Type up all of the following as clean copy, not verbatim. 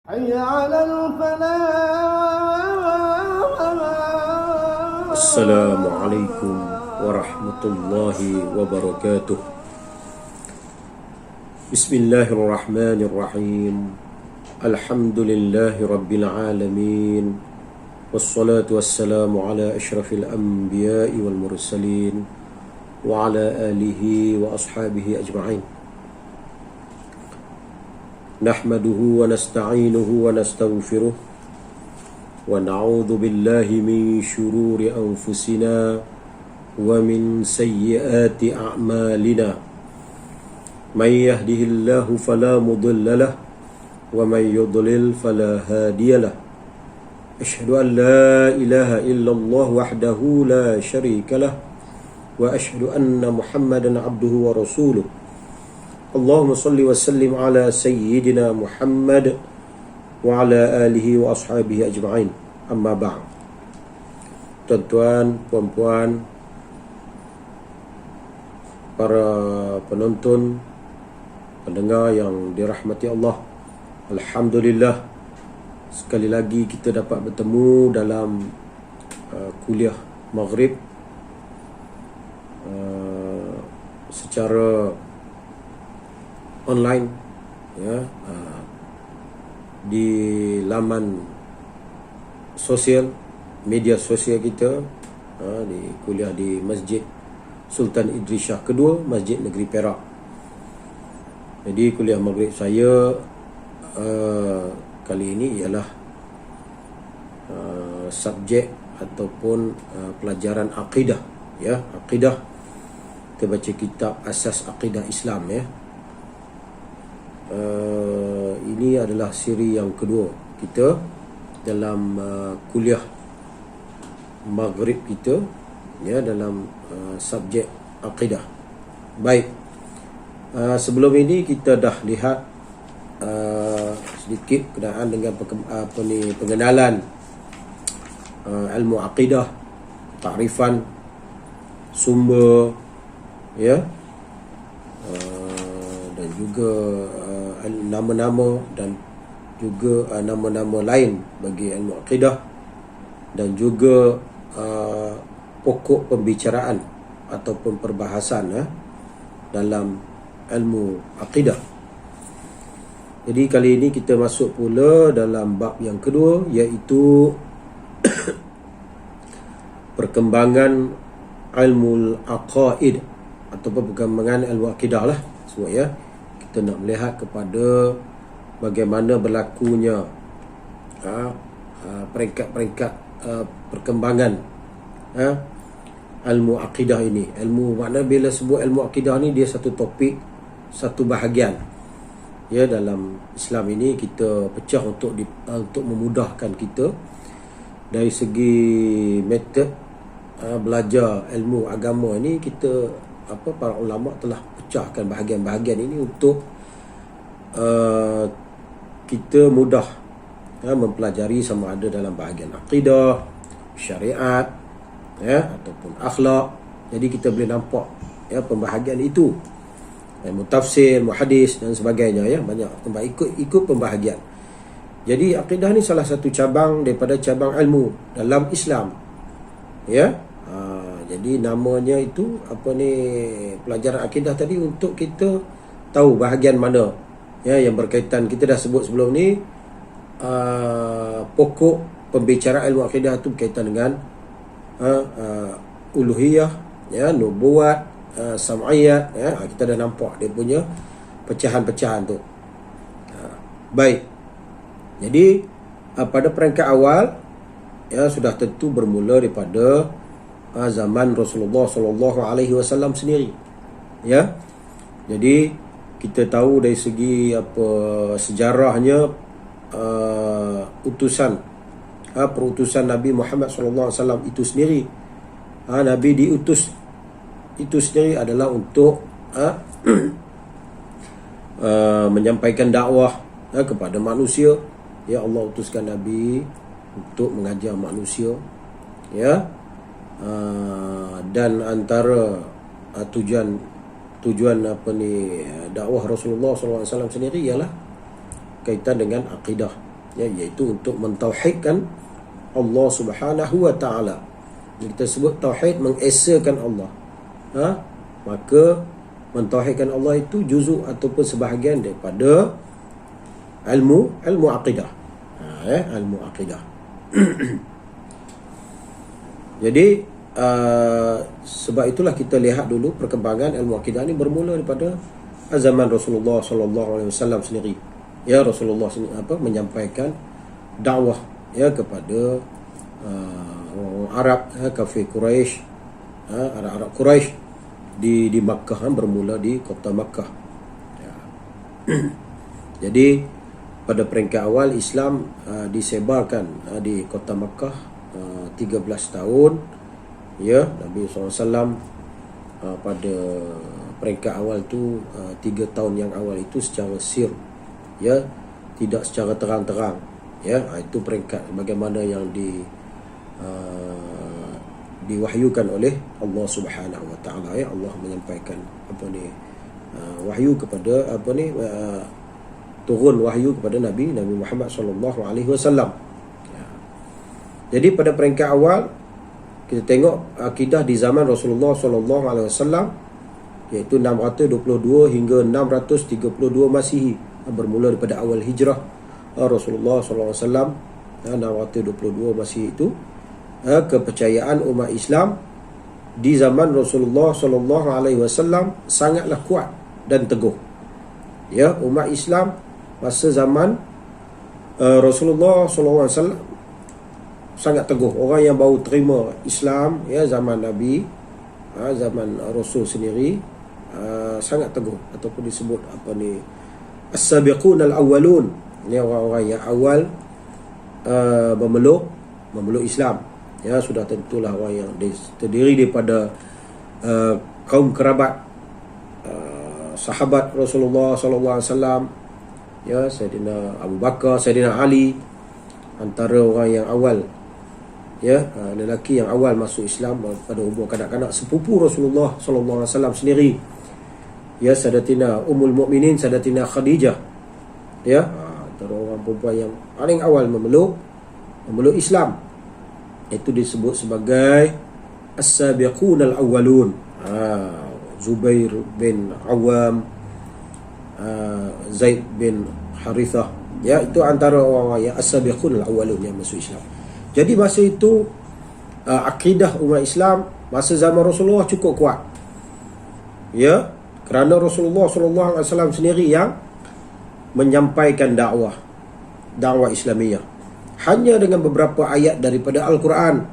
حي على الفلاح. السلام عليكم ورحمة الله وبركاته. بسم الله الرحمن الرحيم. الحمد لله رب العالمين، والصلاة والسلام على أشرف الأنبياء والمرسلين وعلى آله وأصحابه أجمعين. نحمده ونستعينه ونستغفره ونعوذ بالله من شرور أنفسنا ومن سيئات أعمالنا. من يهده الله فلا مضل له ومن يضلل فلا هادي له. أشهد أن لا إله إلا الله وحده لا شريك له، وأشهد أن محمدا عبده ورسوله. اللهم صل وسلم على سيدنا محمد وعلى آله وأصحابه أجمعين. Amma ba'd. Tuan-tuan, puan-puan, para penonton, pendengar yang dirahmati Allah, alhamdulillah, sekali lagi kita dapat bertemu dalam kuliah Maghrib secara online, ya, di laman sosial, media sosial kita, di kuliah di Masjid Sultan Idris Shah Kedua, Masjid Negeri Perak. Jadi kuliah Maghrib saya kali ini ialah subjek ataupun pelajaran akidah, ya, akidah. Kita baca kitab Asas Akidah Islam, ya. Ini adalah siri yang kedua kita dalam kuliah Maghrib kita, ya, dalam subjek akidah. Baik, sebelum ini kita dah lihat sedikit kenaan dengan pengenalan ilmu akidah, takrifan, sumber, ya, dan juga nama-nama dan juga nama-nama lain bagi ilmu akidah, dan juga pokok pembicaraan ataupun perbahasan dalam ilmu akidah. Jadi kali ini kita masuk pula dalam bab yang kedua, iaitu perkembangan ilmu aqaid ataupun perkembangan ilmu akidah lah semua, ya. Kita nak melihat kepada bagaimana berlakunya peringkat-peringkat perkembangan ilmu akidah ini. Ilmu, makna bila sebut ilmu akidah ni, dia satu topik, satu bahagian, ya. Dalam Islam ini kita pecah untuk memudahkan kita dari segi metod belajar ilmu agama ini. Kita para ulama telah pecahkan bahagian-bahagian ini untuk kita mudah mempelajari sama ada dalam bahagian akidah, syariat, ya, ataupun akhlak. Jadi kita boleh nampak, ya, pembahagian itu, ilmu tafsir, muhadis dan sebagainya, ya, banyak ikut pembahagian. Jadi akidah ni salah satu cabang daripada cabang ilmu dalam Islam, ya. Jadi namanya itu pelajaran akidah tadi untuk kita tahu bahagian mana, ya, yang berkaitan. Kita dah sebut sebelum ni pokok pembicaraan ilmu akidah itu berkaitan dengan uluhiyah, ya, nubuat, sam'iyah, ya. Kita dah nampak dia punya pecahan-pecahan tu. Baik. Jadi pada peringkat awal, ya, sudah tentu bermula daripada zaman Rasulullah sallallahu alaihi wasallam sendiri, ya. Jadi kita tahu dari segi sejarahnya perutusan Nabi Muhammad sallallahu alaihi wasallam itu sendiri. Nabi diutus itu sendiri adalah untuk menyampaikan dakwah kepada manusia. Ya, Allah utuskan Nabi untuk mengajar manusia, ya. Dan antara tujuan dakwah Rasulullah SAW sendiri ialah kaitan dengan akidah, iaitu untuk mentauhidkan Allah Subhanahu wa taala. Kita sebut tauhid, mengesakan Allah. Maka mentauhidkan Allah itu juzuk ataupun sebahagian daripada ilmu akidah. Ilmu akidah. Jadi sebab itulah kita lihat dulu perkembangan ilmu akidah ni bermula daripada zaman Rasulullah sallallahu alaihi wasallam sendiri. Ya, Rasulullah menyampaikan dakwah kepada orang Arab, kafir Quraisy, Arab Quraisy di Makkah, bermula di kota Makkah. Jadi pada peringkat awal Islam disebarkan di kota Makkah 13 tahun. Nabi SAW pada peringkat awal tu 3 tahun yang awal itu secara sir, tidak secara terang-terang. Itu peringkat bagaimana yang diwahyukan oleh Allah Subhanahu wa taala. Allah menyampaikan wahyu kepada turun wahyu kepada Nabi Muhammad sallallahu alaihi wasallam. Jadi pada peringkat awal kita tengok akidah di zaman Rasulullah sallallahu alaihi wasallam, iaitu 622 hingga 632 Masihi, bermula daripada awal hijrah Rasulullah sallallahu alaihi wasallam 622 Masihi itu. Kepercayaan umat Islam di zaman Rasulullah sallallahu alaihi wasallam sangatlah kuat dan teguh. Umat Islam masa zaman Rasulullah sallallahu alaihi wasallam sangat teguh. Orang yang baru terima Islam zaman Nabi, zaman Rasul sendiri, sangat teguh, ataupun disebut as-sabiqun al-awwalun. Ini orang-orang yang awal memeluk Islam. Sudah tentulah orang yang terdiri daripada kaum kerabat sahabat Rasulullah sallallahu alaihi wasallam, Sayyidina Abu Bakar, Sayyidina Ali, antara orang yang awal, lelaki yang awal masuk Islam pada umur kanak-kanak, sepupu Rasulullah sallallahu alaihi wasallam sendiri, Sayyidatina Ummul Mukminin, Sayyidatina Khadijah, antara orang perempuan yang paling awal memeluk Islam. Itu disebut sebagai as-sabiqun al-awwalun. Zubair bin Awam, Zaid bin Harithah, itu antara orang yang as-sabiqun al-awwalun yang masuk Islam. Jadi masa itu akidah umat Islam masa zaman Rasulullah cukup kuat. Kerana Rasulullah sallallahu alaihi wasallam sendiri yang menyampaikan dakwah Islamiyah hanya dengan beberapa ayat daripada Al-Quran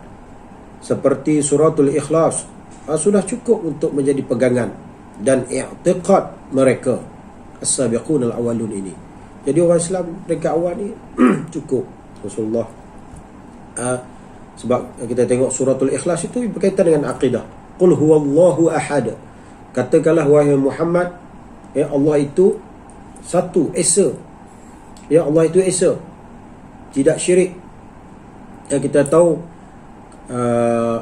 seperti suratul Ikhlas sudah cukup untuk menjadi pegangan dan i'tiqad mereka as-sabiqun al-awwalun ini. Jadi orang Islam mereka awal ni cukup Rasulullah. Sebab kita tengok suratul Ikhlas itu berkaitan dengan akidah. Qul huwallahu ahad. Katakanlah wahai Muhammad, Allah itu satu, esa. Allah itu esa, tidak syirik. Kita tahu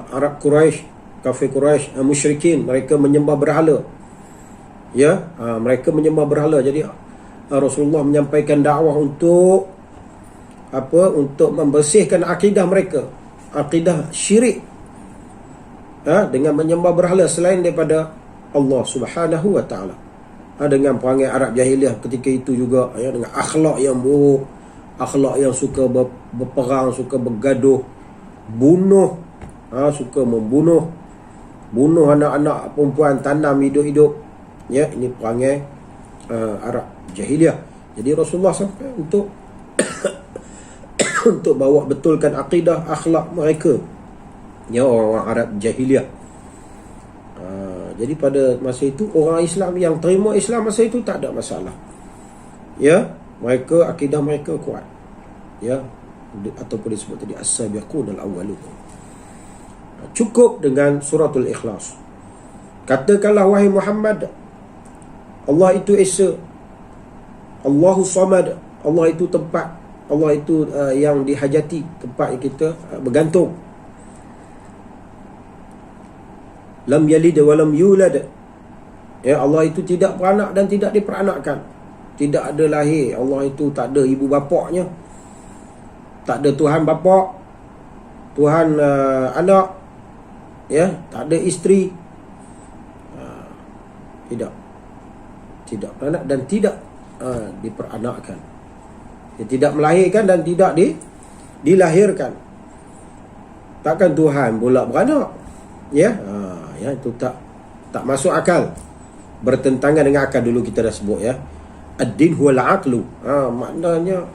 Arab Quraisy, kafir Quraisy, musyrikin, mereka menyembah berhala. Mereka menyembah berhala. Jadi Rasulullah menyampaikan dakwah untuk membersihkan akidah mereka, akidah syirik, dengan menyembah berhala selain daripada Allah Subhanahu wa taala. Dengan perangai Arab jahiliah ketika itu juga, dengan akhlak yang buruk, akhlak yang suka berperang, suka bergaduh, suka membunuh anak-anak perempuan, tanam hidup-hidup. Ini perangai Arab jahiliah. Jadi Rasulullah sampai untuk untuk bawa betulkan akidah, akhlak mereka, orang-orang Arab jahiliah. Jadi pada masa itu orang Islam yang terima Islam masa itu tak ada masalah. Mereka, akidah mereka kuat. Ataupun disebut tadi as-sabiqun al-awwalun. Cukup dengan suratul Ikhlas. Katakanlah wahai Muhammad, Allah itu esa, Allahus Samad, Allah itu tempat, Allah itu yang dihajati, tempat yang kita bergantung. Lam yalid wa lam yulad. Allah itu tidak beranak dan tidak diperanakkan. Tidak ada lahir. Allah itu tak ada ibu bapaknya. Tak ada Tuhan bapa, Tuhan anak, ya, tak ada isteri. Tidak beranak dan tidak diperanakkan. Dia tidak melahirkan dan tidak dilahirkan. Takkan Tuhan pula beranak? Ya, ya, itu tak masuk akal. Bertentangan dengan akal. Dulu kita dah sebut, ya. Ad-din huwal aqlu. Maknanya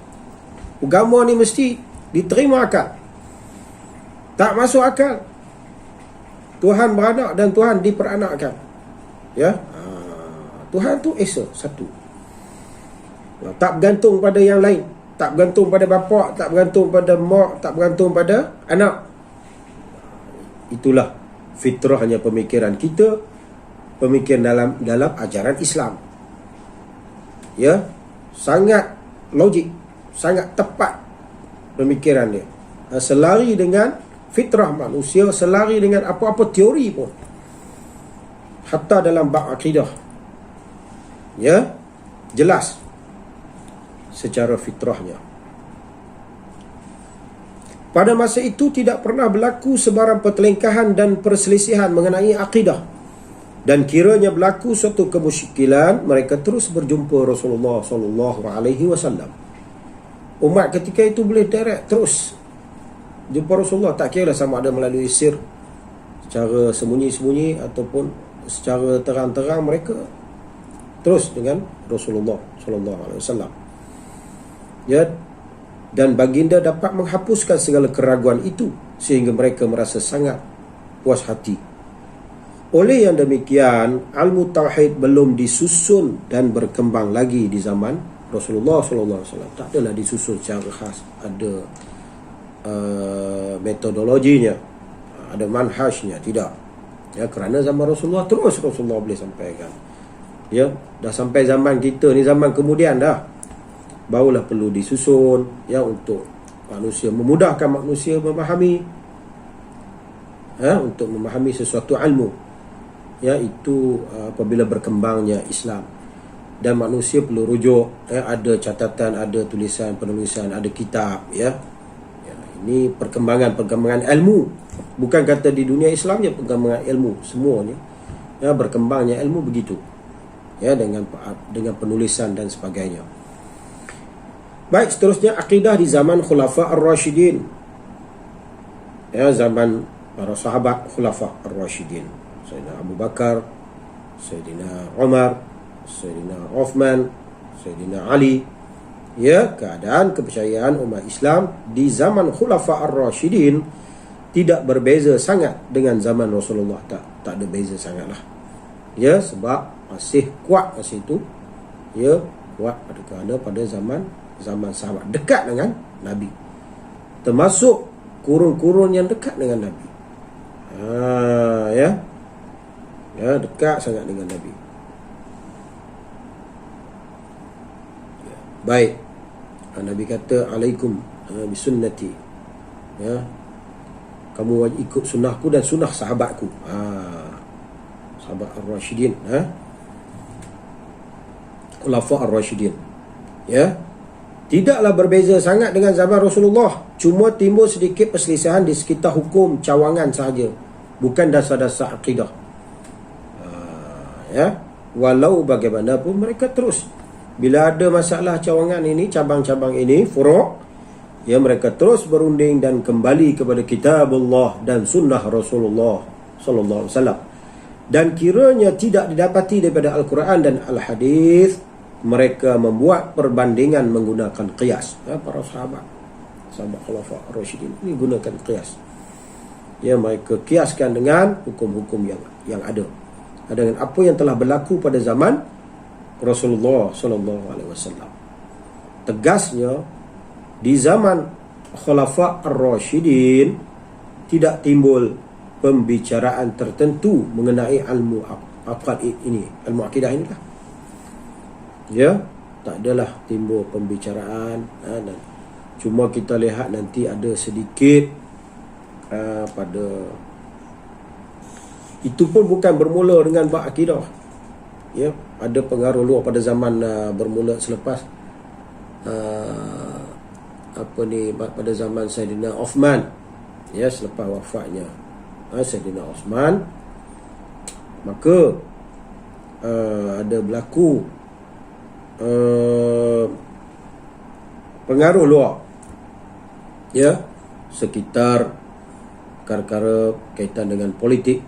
agama ni mesti diterima akal. Tak masuk akal Tuhan beranak dan Tuhan diperanakkan. Ya, Tuhan tu esa, satu. Tak bergantung pada yang lain. Tak bergantung pada bapa, tak bergantung pada mak, tak bergantung pada anak. Itulah fitrahnya pemikiran kita, pemikiran dalam ajaran Islam. Ya, sangat logik, sangat tepat pemikiran dia. Selari dengan fitrah manusia, selari dengan apa-apa teori pun. Hatta dalam bab akidah. Ya, jelas secara fitrahnya. Pada masa itu tidak pernah berlaku sebarang pertelingkahan dan perselisihan mengenai akidah. Dan kiranya berlaku suatu kemusykilan, mereka terus berjumpa Rasulullah SAW. Umat ketika itu boleh direct terus jumpa Rasulullah. Tak kira sama ada melalui sir, secara sembunyi-sembunyi ataupun secara terang-terang, mereka terus dengan Rasulullah SAW. Ya, dan baginda dapat menghapuskan segala keraguan itu sehingga mereka merasa sangat puas hati. Oleh yang demikian, ilmu tauhid belum disusun dan berkembang lagi di zaman Rasulullah SAW. Tak adalah disusun secara khas. Ada metodologinya, ada manhajnya, tidak. Ya, kerana zaman Rasulullah terus Rasulullah boleh sampaikan. Ya, dah sampai zaman kita ni, zaman kemudian dah, barulah perlu disusun, ya, untuk manusia, memudahkan manusia memahami, ya, untuk memahami sesuatu ilmu. Ya, itu apabila berkembangnya Islam dan manusia perlu rujuk, ya, ada catatan, ada tulisan, penulisan, ada kitab, ya. Ya, ini perkembangan ilmu. Bukan kata di dunia Islamnya perkembangan ilmu semuanya, ya, berkembangnya ilmu begitu, ya, dengan penulisan dan sebagainya. Baik, seterusnya akidah di zaman Khulafa Ar-Rashidin. Ya, zaman para sahabat Khulafa Ar-Rashidin. Sayyidina Abu Bakar, Sayyidina Umar, Sayyidina Uthman, Sayyidina Ali. Ya, keadaan kepercayaan umat Islam di zaman Khulafa Ar-Rashidin tidak berbeza sangat dengan zaman Rasulullah. Tak ada beza sangatlah. Ya, sebab masih kuat masa itu. Ya, kuat kerana pada zaman sahabat dekat dengan Nabi. Termasuk kurun-kurun yang dekat dengan Nabi. Ya, dekat sangat dengan Nabi. Ya, baik. Nabi kata, alaikum bisunnati. Ya, kamu wajib ikut sunnahku dan sunnah sahabatku. Sahabat Ar-Rashidin, Khulafa Ar-Rashidin. Ya, tidaklah berbeza sangat dengan zaman Rasulullah. Cuma timbul sedikit perselisihan di sekitar hukum cawangan sahaja, bukan dasar-dasar akidah. Ya, walau bagaimanapun mereka terus, bila ada masalah cawangan ini, cabang-cabang ini, furu', ya, mereka terus berunding dan kembali kepada kitab Allah dan sunnah Rasulullah sallallahu alaihi wasallam. Dan kiranya tidak didapati daripada Al-Quran dan Al-Hadis, mereka membuat perbandingan menggunakan qiyas. Ya, para sahabat Khulafa Ar-Rasyidin ini gunakan qiyas. Ya, mereka kiaskan dengan hukum-hukum yang ada, dengan apa yang telah berlaku pada zaman Rasulullah sallallahu alaihi wasallam. Tegasnya, di zaman Khulafa Ar-Rasyidin tidak timbul pembicaraan tertentu mengenai ilmu aqad ini, ilmu akidah inilah. Ya, tak adalah timbul pembicaraan, dan cuma kita lihat nanti ada sedikit pada itu pun bukan bermula dengan bab akidah. Ya, ada pengaruh luar pada zaman bermula selepas pada zaman Saidina Uthman, ya, selepas wafatnya Saidina Uthman, maka ada berlaku pengaruh luar, ya, sekitar perkara kaitan dengan politik,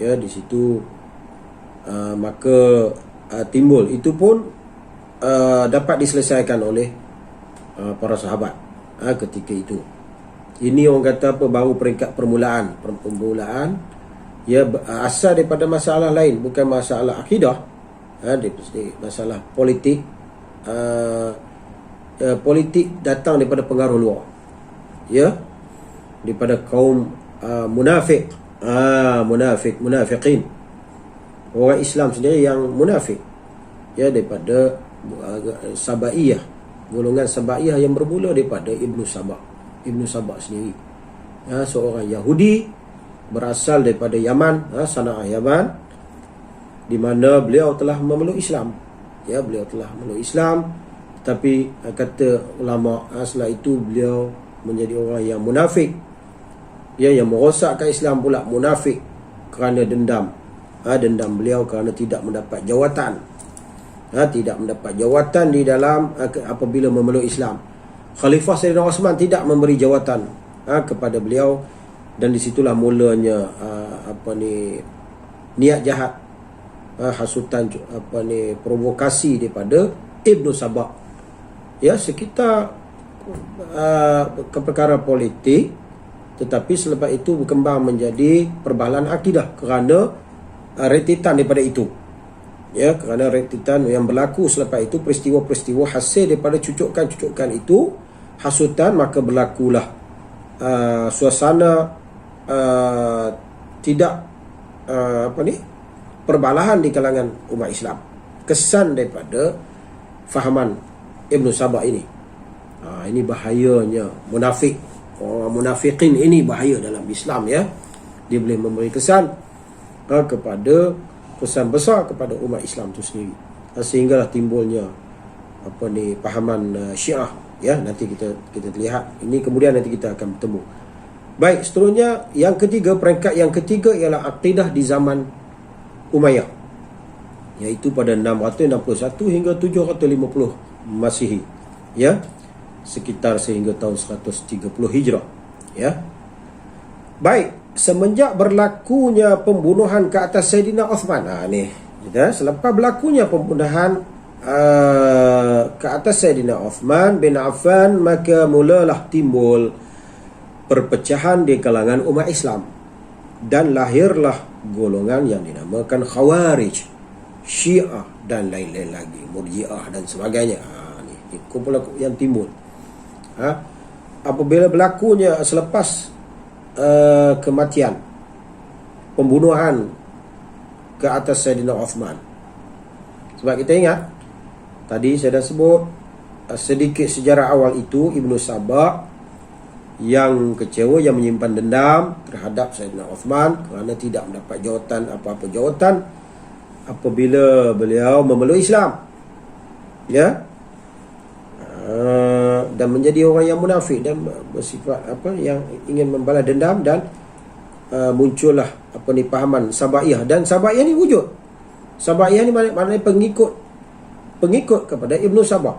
ya, di situ maka timbul, itu pun dapat diselesaikan oleh para sahabat ketika itu. Ini orang kata apa, baru peringkat permulaan, ya, asal daripada masalah lain, bukan masalah akidah, masalah politik. Politik datang daripada pengaruh luar, ya, daripada kaum munafiqin, orang Islam sendiri yang munafik, ya, daripada Sabaiyah, golongan Sabaiyah yang bermula daripada Ibnu Sabah sendiri, ya, seorang Yahudi berasal daripada Yaman, Sana'ah Yaman, di mana beliau telah memeluk Islam, ya, beliau telah memeluk Islam, tapi kata ulama, setelah itu beliau menjadi orang yang munafik, ya, yang merosakkan Islam pula, munafik kerana dendam beliau kerana tidak mendapat jawatan, di dalam apabila memeluk Islam. Khalifah Sayyidina Osman tidak memberi jawatan kepada beliau, dan disitulah mulanya niat jahat, hasutan, provokasi daripada Ibnu Sabah, ya, sekitar perkara politik, tetapi selepas itu berkembang menjadi perbalahan akidah kerana retitan daripada itu, ya, kerana retitan yang berlaku selepas itu, peristiwa-peristiwa hasil daripada cucukan itu, hasutan, maka berlakulah suasana tidak perbalahan di kalangan umat Islam, kesan daripada fahaman Ibnu Sabah ini. Ini bahayanya munafik, orang munafikin ini bahaya dalam Islam, ya. Dia boleh memberi kesan kesan besar kepada umat Islam itu sendiri, sehinggalah timbulnya pahaman Syiah, ya. Nanti kita lihat ini, kemudian nanti kita akan bertemu. Baik, seterusnya yang ketiga, peringkat yang ketiga ialah akidah di zaman Umayyah, iaitu pada 661 hingga 750 Masihi, ya, sekitar sehingga tahun 130 Hijrah, ya. Baik, semenjak berlakunya pembunuhan ke atas Saidina Uthman, ni, ya, selepas berlakunya pembunuhan ke atas Saidina Uthman bin Affan, maka mulalah timbul perpecahan di kalangan umat Islam, dan lahirlah golongan yang dinamakan Khawarij, Syiah, dan lain-lain lagi, Murji'ah dan sebagainya. Ni kumpulan yang timbul apabila berlakunya selepas kematian, pembunuhan ke atas Saidina Uthman. Sebab kita ingat tadi saya dah sebut sedikit sejarah awal itu, Ibnu Sabah yang kecewa, yang menyimpan dendam terhadap Saidina Uthman kerana tidak mendapat apa-apa jawatan apabila beliau memeluk Islam, ya, dan menjadi orang yang munafik dan bersifat yang ingin membalas dendam, dan muncullah pahaman Sabaiyah, dan Sabaiyah ni wujud. Sabaiyah ni maknanya pengikut kepada Ibnu Sabah,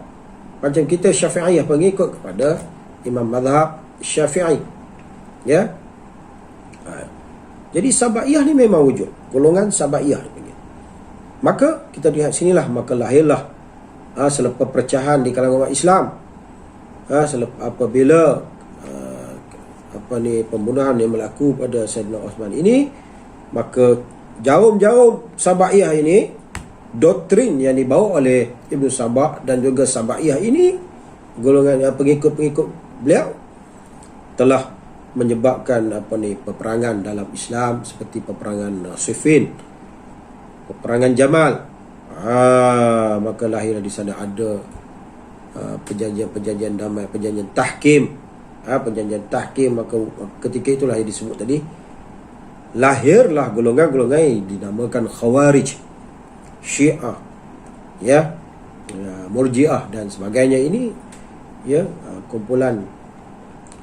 macam kita Syafi'iyah, pengikut kepada Imam Mazhab Syafi'i, ya. Jadi Sabaiyah ni memang wujud, golongan Sabaiyah dipanggil. Maka kita lihat sinilah, maka lahirlah selepas perpecahan di kalangan umat Islam, apabila pembunuhan yang berlaku pada Saidina Uthman ini, maka jarum-jarum Sabaiyah ini, doktrin yang dibawa oleh Ibnu Sabah dan juga Sabaiyah ini, golongan pengikut-pengikut beliau, telah menyebabkan peperangan dalam Islam, seperti peperangan Siffin, peperangan Jamal. Maka lahirlah di sana ada perjanjian damai, perjanjian tahkim, maka ketika itulah yang disebut tadi, lahirlah golongan-golongan yang dinamakan Khawarij, Syiah, ya, Murji'ah dan sebagainya. Ini ya, kumpulan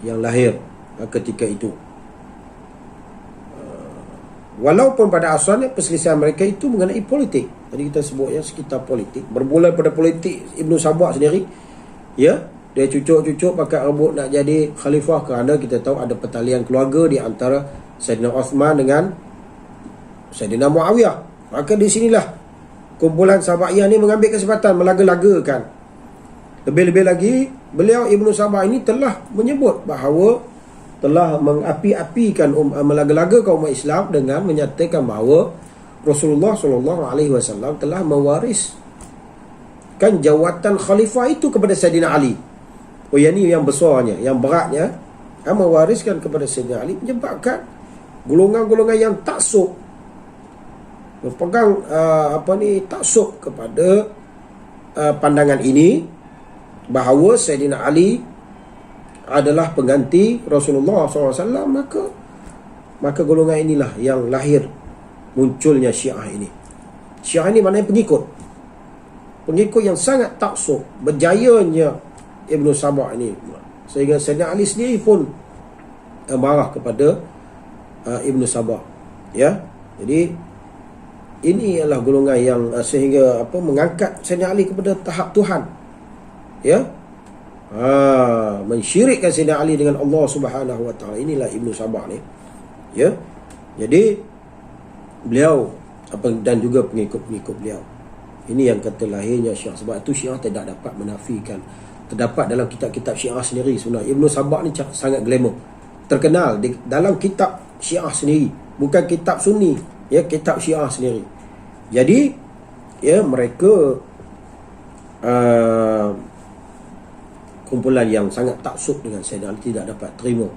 yang lahir ketika itu. Walaupun pada asalnya perselisihan mereka itu mengenai politik. Tadi kita sebutnya sekitar politik. Bermula pada politik Ibnu Sabah sendiri, ya, dia cucuk-cucuk pakai rebut nak jadi khalifah kerana kita tahu ada pertalian keluarga di antara Saidina Uthman dengan Saidina Muawiyah. Maka di sinilah kumpulan Sabaiyah ni mengambil kesempatan melaga-lagakan. Lebih-lebih lagi, beliau Ibnu Sabah ini telah menyebut bahawa telah mengapi-apikan melaga-lagakan umat Islam dengan menyatakan bahawa Rasulullah SAW telah mewariskan jawatan khalifah itu kepada Saidina Ali. Oh, yang ni yang besarnya, yang beratnya, mewariskan kepada Saidina Ali, menyebabkan golongan-golongan yang taksub berpegang taksub kepada pandangan ini bahawa Saidina Ali adalah pengganti Rasulullah SAW, maka golongan inilah yang lahir munculnya Syiah ini. Syiah ini maknanya pengikut yang sangat taksub. Berjayanya Ibnu Sabah ini sehingga Saidina Ali sendiri pun marah kepada Ibnu Sabah, ya. Jadi ini adalah golongan yang sehingga mengangkat Saidina Ali kepada tahap Tuhan, ya. Mensyirikkan Saidina Ali dengan Allah Subhanahu wa taala. Inilah Ibnu Sabah ni, ya. Jadi beliau dan juga pengikut-pengikut beliau, ini yang kata lahirnya Syiah. Sebab itu Syiah tidak dapat menafikan. Terdapat dalam kitab-kitab Syiah sendiri sebenarnya. Ibnu Sabah ni sangat glamour, terkenal di dalam kitab Syiah sendiri, bukan kitab Sunni, ya, kitab Syiah sendiri. Jadi, ya, mereka kumpulan yang sangat taksub dengan Saidina Ali tidak dapat terima,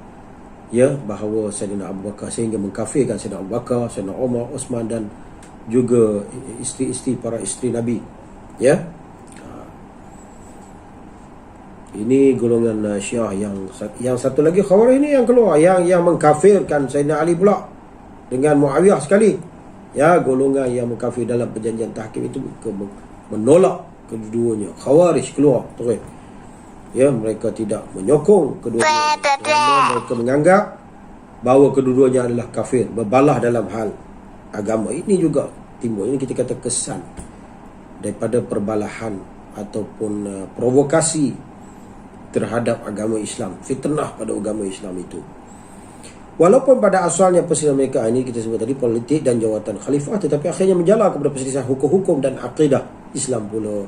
ya, bahawa Saidina Abu Bakar, sehingga mengkafirkan Saidina Abu Bakar, Saidina Umar, Uthman dan juga isteri-isteri para isteri Nabi, ya. Ini golongan Syiah. Yang satu lagi Khawarij ini yang keluar, yang mengkafirkan Saidina Ali pula dengan Muawiyah sekali, ya. Golongan yang mengkafir dalam perjanjian tahkim itu menolak kedua-duanya. Khawarij keluar terus, ya. Mereka tidak menyokong kedua-duanya kerana mereka menganggap bahawa kedua-duanya adalah kafir, berbalah dalam hal agama. Ini juga timbul, ini kita kata kesan daripada perbalahan ataupun provokasi terhadap agama Islam, fitnah pada agama Islam itu. Walaupun pada asalnya perselisihan mereka ini kita sebut tadi politik dan jawatan khalifah, tetapi akhirnya menjalar kepada perselisihan hukum-hukum dan akidah Islam pula.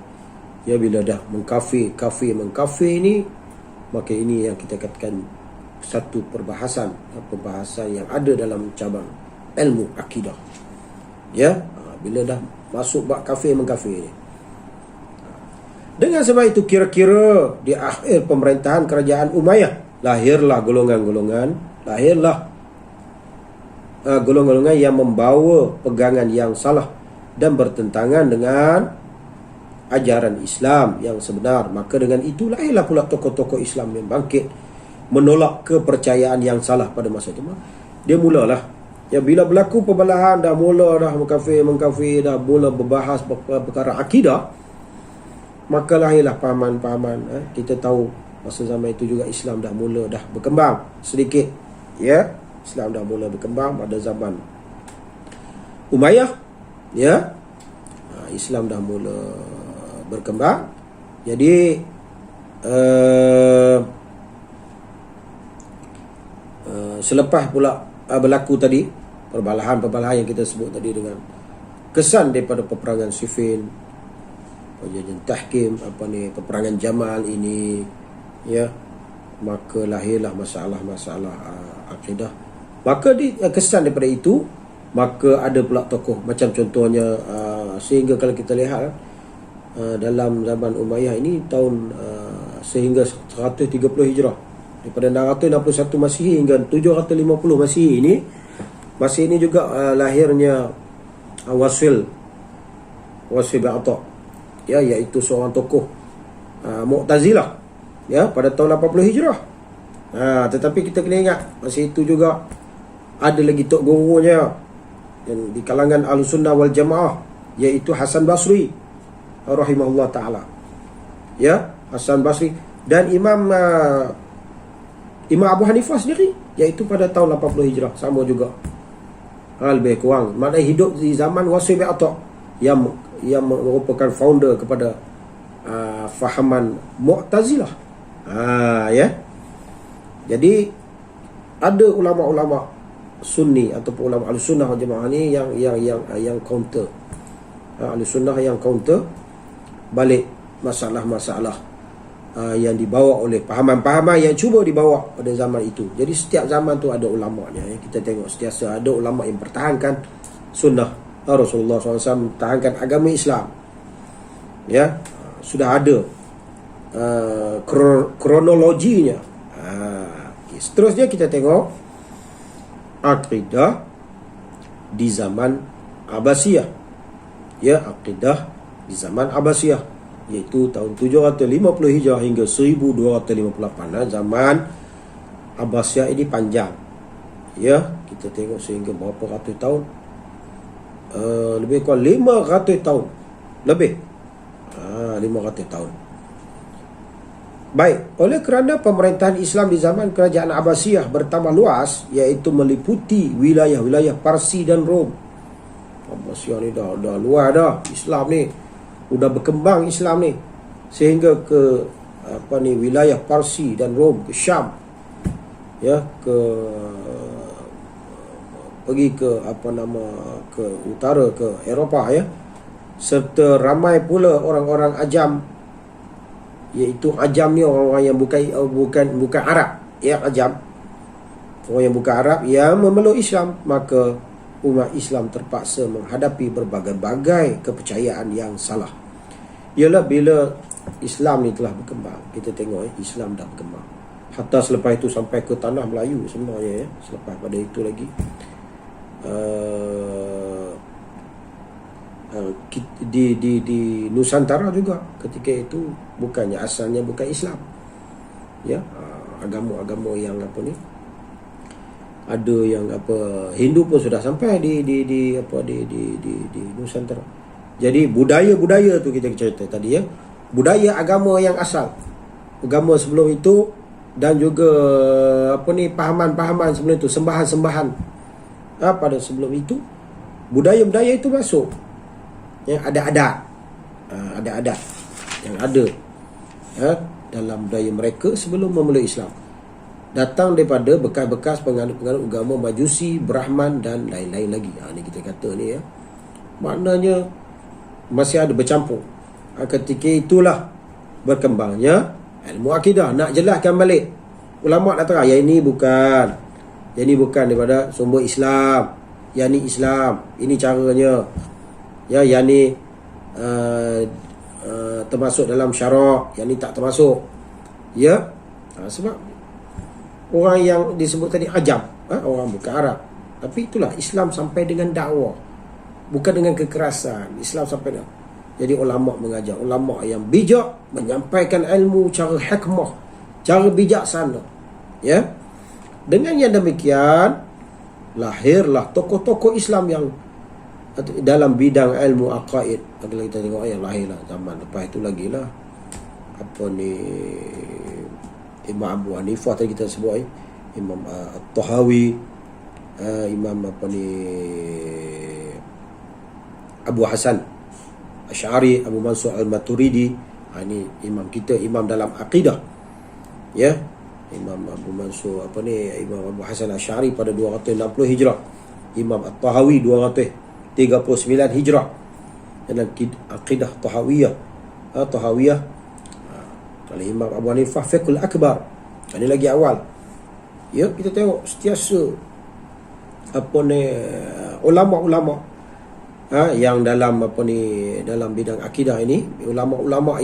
Ya, bila dah mengkafir ini, maka ini yang kita katakan satu perbahasan yang ada dalam cabang ilmu akidah. Ya, bila dah masuk bab mengkafir ini. Dengan sebab itu kira-kira di akhir pemerintahan kerajaan Umayyah lahirlah golongan-golongan yang membawa pegangan yang salah dan bertentangan dengan ajaran Islam yang sebenar. Maka dengan itu lahirlah pula tokoh-tokoh Islam yang bangkit menolak kepercayaan yang salah pada masa itu. Dia mulalah, ya, bila berlaku perbalahan, dah mengkafir, dah mula berbahas perkara akidah, maka lahirlah pahaman-pahaman. Kita tahu masa zaman itu juga Islam dah berkembang sedikit, ya. Islam dah mula berkembang pada zaman Umayyah, ya. Islam dah mula berkembang. Jadi selepas pula berlaku tadi perbalahan yang kita sebut tadi dengan kesan daripada peperangan Siffin, perjanjian tahkim, peperangan Jamal ini, ya, maka lahirlah masalah-masalah akidah. Maka kesan daripada itu, maka ada pula tokoh macam contohnya sehingga kalau kita lihat dalam zaman Umayyah ini tahun sehingga 130 Hijrah, daripada 661 Masihi hingga 750 Masihi ini, ini juga lahirnya Wasil bin Atha, ya, iaitu seorang tokoh Mu'tazilah, ya, pada tahun 80 Hijrah. Tetapi kita kena ingat masa itu juga ada lagi tok gurunya yang di kalangan Ahlussunnah wal Jamaah, iaitu Hasan Basri rahimahullah taala, ya. Hasan Basri Dan Imam Abu Hanifah sendiri, iaitu pada tahun 80 Hijrah, sama juga. Lebih kurang. Maknanya hidup di zaman Wasi' bin Atha yang merupakan founder kepada fahaman Mu'tazilah. Ya. Jadi ada ulama-ulama Sunni ataupun ulama Ahlussunnah wal Jamaah ni yang counter. Ahlussunnah yang counter balik masalah-masalah yang dibawa oleh pahaman-pahaman yang cuba dibawa pada zaman itu. Jadi setiap zaman tu ada ulamanya. Kita tengok sentiasa ada ulama yang pertahankan sunnah Rasulullah SAW, pertahankan agama Islam. Ya, sudah ada kronologinya. Seterusnya kita tengok akidah di zaman Abbasiyah. Ya, akidah di zaman Abbasiyah, iaitu tahun 750 Hijrah hingga 1258. Zaman Abbasiyah ini panjang. Ya, kita tengok sehingga berapa ratus tahun. Lebih kurang 500 tahun. Lebih 500 tahun. Baik, oleh kerana pemerintahan Islam di zaman kerajaan Abbasiyah bertambah luas, iaitu meliputi wilayah-wilayah Parsi dan Rom. Abbasiyah ni dah luar dah Islam ni. Udah berkembang Islam ni sehingga ke wilayah Parsi dan Rom, ke Syam, ya, pergi ke ke utara, ke Eropah, ya, serta ramai pula orang-orang ajam, iaitu ajam ni orang-orang yang bukan Arab, ya, ajam, orang yang bukan Arab yang memeluk Islam. Maka umat Islam terpaksa menghadapi berbagai-bagai kepercayaan yang salah. Ialah bila Islam ni telah berkembang, kita tengok Islam dah berkembang. Hatta selepas itu sampai ke tanah Melayu sebenarnya, ya. Selepas pada itu lagi di Nusantara juga ketika itu bukannya asalnya bukan Islam, ya, agama-agama yang ada yang Hindu pun sudah sampai di Nusantara. Jadi budaya-budaya tu kita cerita tadi, ya, budaya agama yang asal, agama sebelum itu, dan juga pahaman-pahaman sebelum itu, sembahan-sembahan pada sebelum itu, budaya-budaya itu masuk, ya, ada adat yang ada, ya, dalam budaya mereka sebelum memeluk Islam, datang daripada bekas-bekas penganut-penganut agama Majusi, Brahman dan lain-lain lagi. Ni kita kata ni, ya, maknanya masih ada bercampur. Ketika itulah berkembangnya ilmu akidah. Nak jelaskan balik, ulama nak terang, yang ini bukan daripada sumber Islam, yang ni Islam, ini caranya, ya, yang ni termasuk dalam syarak, yang ni tak termasuk, ya. Sebab orang yang disebut tadi ajam, orang bukan Arab, tapi itulah Islam sampai dengan dakwah, bukan dengan kekerasan. Islam sampai dengan, jadi ulama mengajar, ulama yang bijak, menyampaikan ilmu cara hikmah, cara bijaksana, ya. Dengan yang demikian lahirlah tokoh-tokoh Islam yang dalam bidang ilmu aqaid. Kalau kita tengok yang lahirlah zaman lepas itu lagi lah Imam Abu Hanifah tadi kita sebut, Imam At-Tahawi, Imam Abu Hasan Asy'ari, Abu Mansur Al-Maturidi. Ini imam kita, imam dalam akidah, ya. Imam Abu Mansur Imam Abu Hasan Asy'ari pada 260 Hijrah, Imam At-Tahawi 239 Hijrah, dalam akidah Tahawiyah. Kalau Imam Abu Hanifah Fiqhul Akbar, ini lagi awal, ya. Kita tengok sentiasa ulama-ulama yang dalam dalam bidang akidah ini, ulama-ulama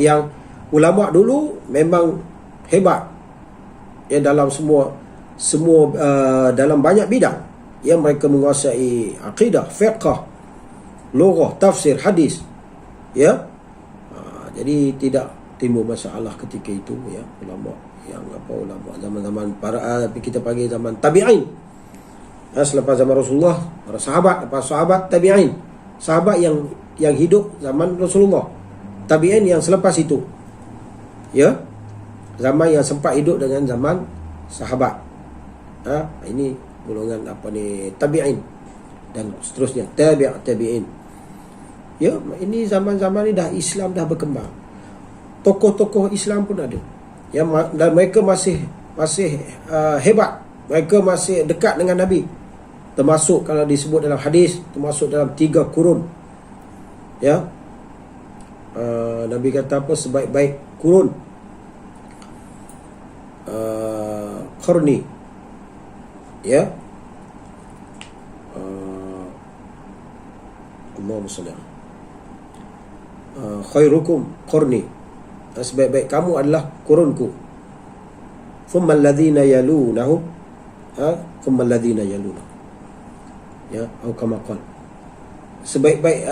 dulu memang hebat, ya, dalam semua dalam banyak bidang, yang mereka menguasai akidah, fiqh, lughah, tafsir, hadis, ya. Jadi tidak timbul masalah ketika itu, ya. Ulama zaman-zaman para kita panggil zaman tabi'in, selepas zaman Rasulullah, para sahabat, lepas sahabat tabi'in, sahabat yang hidup zaman Rasulullah, tabi'in yang selepas itu, ya. zaman yang sempat hidup dengan zaman sahabat. Ini golongan tabi'in dan seterusnya, tabi'in. Ya, ini zaman-zaman ni dah Islam dah berkembang. Tokoh-tokoh Islam pun ada. Ya, dan mereka masih hebat. Mereka masih dekat dengan Nabi. Termasuk kalau disebut dalam hadis, termasuk dalam 3 kurun. Ya. Nabi kata apa? Sebaik-baik kurun qarni. Ya. Allahumma salli khairukum qarni. Sebaik-baik kamu adalah kurunku. Thumma alladhina yalunahum. Thumma alladhina yalunahum. Ya, atau kama qala. Sebaik-baik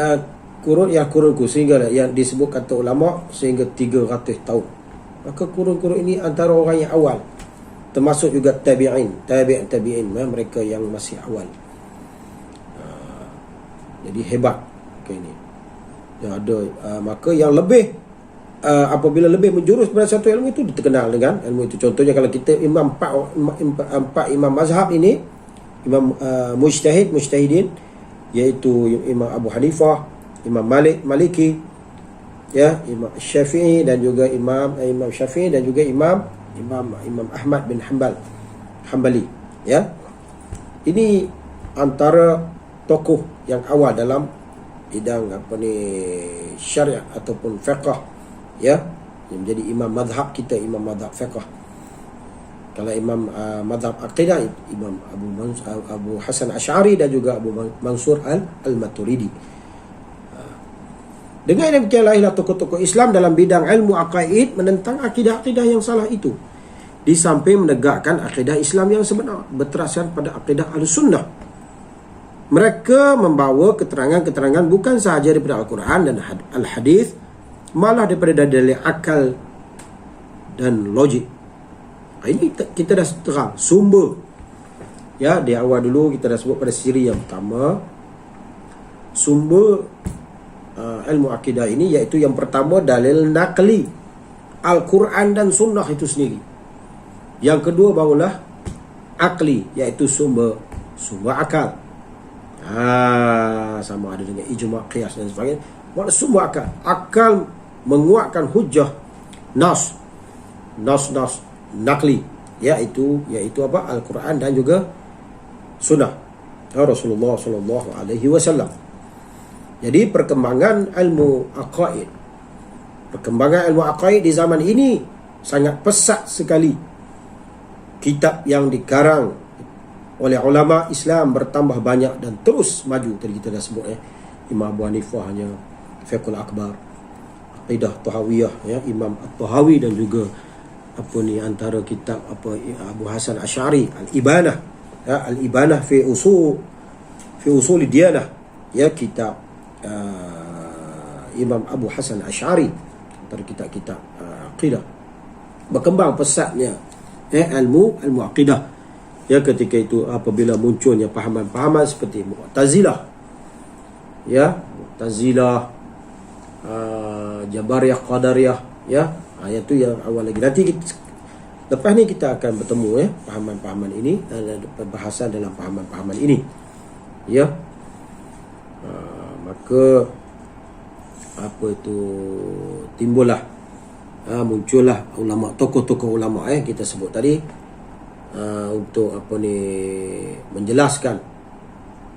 kurun ya kurunku, sehingga yang disebut kata ulama sehingga 300 tahun. Maka kurun-kurun ini antara orang yang awal. Termasuk juga tabi'in, tabi'in, mereka yang masih awal. Jadi hebat ini. Yang ada maka yang lebih apabila lebih menjurus pada satu ilmu itu terkenal dengan ilmu itu. Contohnya kalau kita empat imam mazhab ini, imam mujtahidin, iaitu Imam Abu Hanifah, Imam Maliki, ya, Imam Syafi'i dan juga Imam Syafi'i dan juga Imam Ahmad bin Hanbali, ya. Ini antara tokoh yang awal dalam bidang syariat ataupun fiqh, ya, yang menjadi imam mazhab kita, imam mazhab fiqh. Kalau imam mazhab aqidah, Imam Abu Hasan Asy'ari dan juga Abu Mansur al-Maturidi. Dengan demikian lahirlah tokoh-tokoh Islam dalam bidang ilmu aqaid menentang akidah-akidah yang salah itu, di samping menegakkan akidah Islam yang sebenar berteraskan pada akidah Ahlussunnah. Mereka membawa keterangan-keterangan bukan sahaja daripada Al-Quran dan Al-Hadis, malah daripada dalil akal dan logik. Ini kita dah terang sumber. Ya, di awal dulu kita dah sebut pada siri yang pertama, sumber ilmu akidah ini, iaitu yang pertama dalil naqli, Al-Quran dan Sunnah itu sendiri. Yang kedua barulah akli, iaitu sumber akal. Sama ada dengan ijma', qiyas dan sebagainya. Maksud sumber akal. Akal menguatkan hujjah nas naqli, iaitu apa? Al-Quran dan juga Sunnah Rasulullah sallallahu alaihi wasallam. Jadi perkembangan ilmu aqaid di zaman ini sangat pesat sekali. Kitab yang dikarang oleh ulama Islam bertambah banyak dan terus maju. Tadi kita dah sebut, Imam Abu Hanifah hanya Fiqhul Akbar, Aqidah Tahawiyah, ya, Imam At-Tahawi, dan juga antara kitab Abu Hasan Asy'ari Al-Ibanah, ya, Al-Ibanah fi usul diyanah, ya, kitab Imam Abu Hasan Asy'ari, antara kitab-kitab aqidah. Berkembang pesatnya ilmu aqidah, ya, ketika itu apabila munculnya pahaman-pahaman seperti Mu'tazilah, ya, Jabariyah, Qadariyah, ya, itu yang awal lagi. Nanti lepas ni kita akan bertemu, ya, pahaman-pahaman ini, pembahasan dalam pahaman-pahaman ini, ya. Maka muncullah ulama, tokoh-tokoh ulama kita sebut tadi, untuk menjelaskan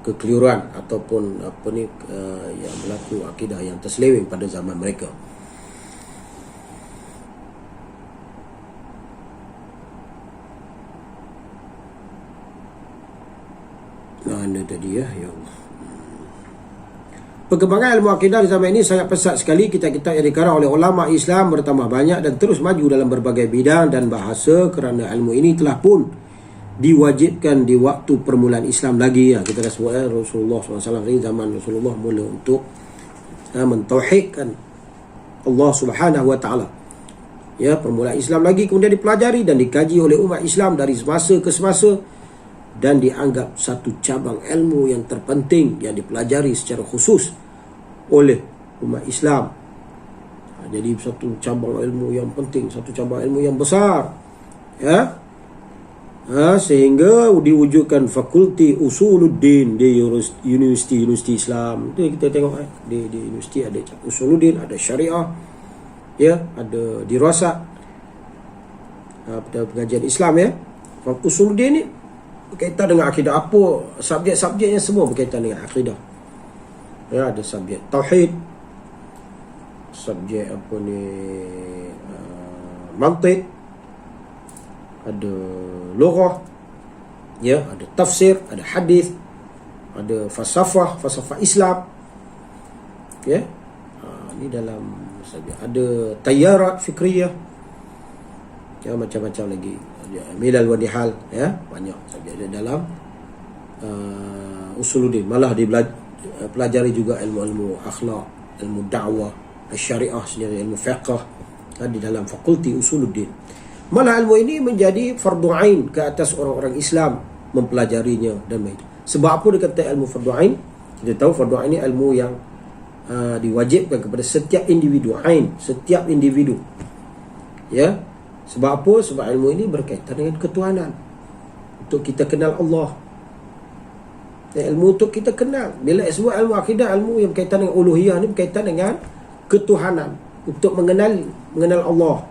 kekeliruan ataupun yang berlaku akidah yang terseleweng pada zaman mereka. Mana tadi, ya Allah. Perkembangan ilmu akidah di zaman ini sangat pesat sekali. Kitab-kitab yang dikarang oleh ulama Islam bertambah banyak dan terus maju dalam berbagai bidang dan bahasa, kerana ilmu ini telah pun diwajibkan di waktu permulaan Islam lagi. Kita dah sebut, Rasulullah SAW ini zaman Rasulullah mula untuk mentauhidkan Allah Subhanahu Wa Taala. Ya, permulaan Islam lagi kemudian dipelajari dan dikaji oleh umat Islam dari semasa ke semasa, dan dianggap satu cabang ilmu yang terpenting yang dipelajari secara khusus oleh umat Islam. Jadi satu cabang ilmu yang penting, satu cabang ilmu yang besar, ya. Sehingga diwujudkan fakulti usuluddin di universiti Islam. Itu kita tengok di universiti ada usuluddin, ada syariah, ya, ada dirasat, pada pengajian Islam, ya. Usuluddin ni berkaitan dengan akidah. Apa subjek-subjeknya semua berkaitan dengan akidah. Ya, ada subjek tauhid, subjek apa ni, mantiq, ada lughah, ya, ada tafsir, ada hadis, ada falsafah Islam, ya. Ini dalam subjek. Ada tayarat fikriyah, ya, macam-macam lagi. Milal wa nihal, ya, banyak subjek dalam usuluddin. Malah pelajari juga ilmu-ilmu akhlak, ilmu dakwah, syariah sendiri, ilmu fiqh, di dalam fakulti usuluddin. Malah ilmu ini menjadi fardu ain ke atas orang-orang Islam mempelajarinya dan begitu. Sebab apa dia kata ilmu fardu ain? Kita tahu fardu ain ini ilmu yang diwajibkan kepada setiap individu, setiap individu. Ya. Sebab apa? Sebab ilmu ini berkaitan dengan ketuhanan. Untuk kita kenal Allah. Ilmu untuk kita kenal. Bila sebut ilmu akidah, ilmu yang berkaitan dengan uluhiyah ni berkaitan dengan ketuhanan. Untuk mengenal Allah.